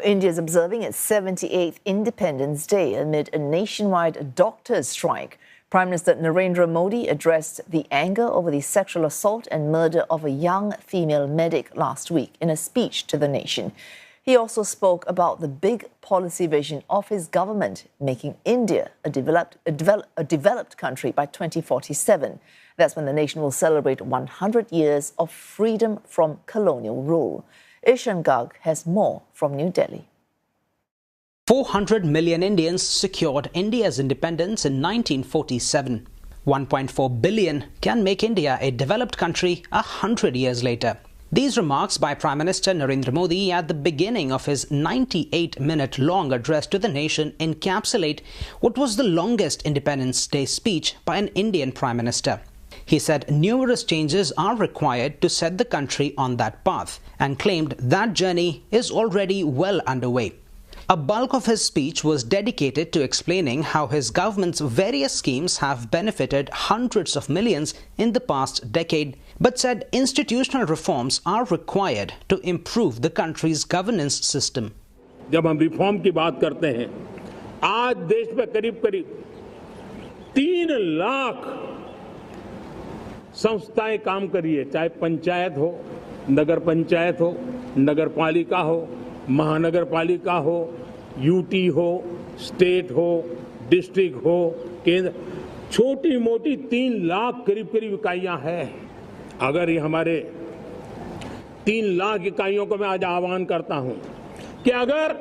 India is observing its 78th Independence Day amid a nationwide doctors' strike. Prime Minister Narendra Modi addressed the anger over the sexual assault and murder of a young female medic last week in a speech to the nation. He also spoke about the big policy vision of his government, making India a developed country by 2047. That's when the nation will celebrate 100 years of freedom from colonial rule. Ishan Garg has more from New Delhi. 400 million Indians secured India's independence in 1947. 1.4 billion can make India a developed country 100 years later. These remarks by Prime Minister Narendra Modi at the beginning of his 98-minute-long address to the nation encapsulate what was the longest Independence Day speech by an Indian Prime Minister. He said numerous changes are required to set the country on that path and claimed that journey is already well underway. A bulk of his speech was dedicated to explaining how his government's various schemes have benefited hundreds of millions in the past decade, but said institutional reforms are required to improve the country's governance system. जब हम reform की बात करते हैं, आज देश में करीब-करीब 3 लाख संस्थाएं काम कर रही है, चाहे पंचायत हो, नगर पंचायत हो, नगर पालिका हो, महानगर पालिका हो, यूटी हो, स्टेट हो, डिस्ट्रिक्ट हो, केंद्र, छोटी मोटी 3 लाख करीब इकाइयां हैं। अगर ये हमारे 3 लाख इकाइयों को मैं आज आह्वान करता हूं कि अगर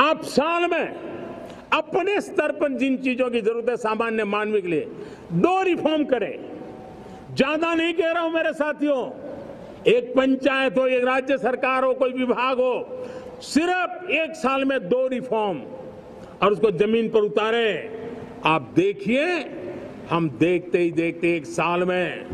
आप साल में अपने स्तर पर जिन चीजों की जरूरत है सामान्य मानव के लिए 2 रिफॉर्म करें, ज्यादा नहीं कह रहा हूं मेरे साथियों, एक पंचायत हो, एक राज्य सरकार हो, कोई विभाग हो, सिर्फ 1 साल में 2 रिफॉर्म और उसको जमीन पर उतारें। आप देखिए, हम देखते ही देखते 1 साल में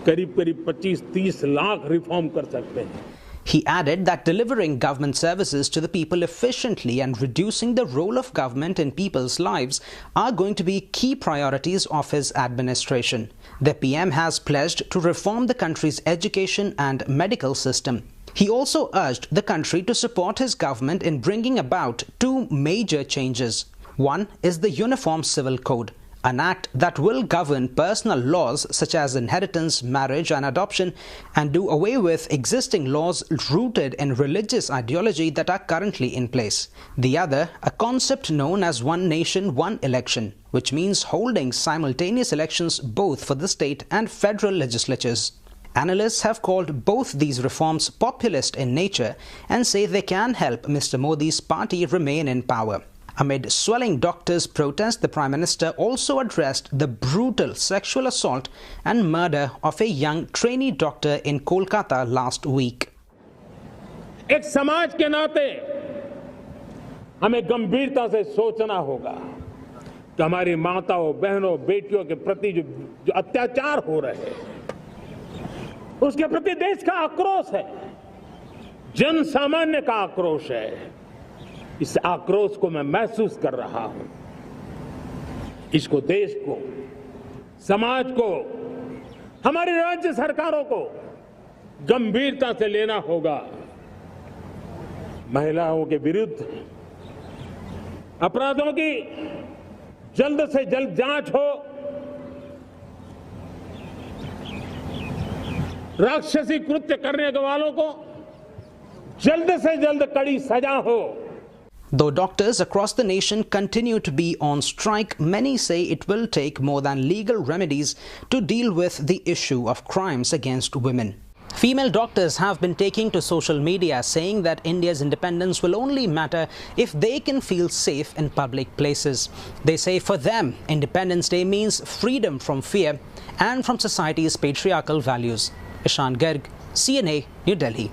करीब 25-30 लाख रिफॉर्म कर सकते हैं। He added that delivering government services to the people efficiently and reducing the role of government in people's lives are going to be key priorities of his administration. The PM has pledged to reform the country's education and medical system. He also urged the country to support his government in bringing about 2 major changes. One is the Uniform Civil Code, an act that will govern personal laws such as inheritance, marriage and adoption and do away with existing laws rooted in religious ideology that are currently in place. The other, a concept known as One Nation, One Election, which means holding simultaneous elections both for the state and federal legislatures. Analysts have called both these reforms populist in nature and say they can help Mr. Modi's party remain in power. Amid swelling doctors' protests, the Prime Minister also addressed the brutal sexual assault and murder of a young trainee doctor in Kolkata last week. एक समाज के नाते हमें गंभीरता से सोचना होगा कि हमारी माताओं, बहनों, बेटियों के प्रति जो अत्याचार हो रहे हैं, उसके प्रति देश का आक्रोश है, जन सामान्य का आक्रोश है। इस आक्रोश को मैं महसूस कर रहा हूं। इसको देश को, समाज को, हमारी राज्य सरकारों को गंभीरता से लेना होगा। महिलाओं के विरुद्ध अपराधों की जल्द से जल्द जांच हो, राक्षसी कृत्य करने वालों को जल्द से जल्द कड़ी सजा हो। Though doctors across the nation continue to be on strike, many say it will take more than legal remedies to deal with the issue of crimes against women. Female doctors have been taking to social media saying that India's independence will only matter if they can feel safe in public places. They say for them, Independence Day means freedom from fear and from society's patriarchal values. Ishan Garg, CNA, New Delhi.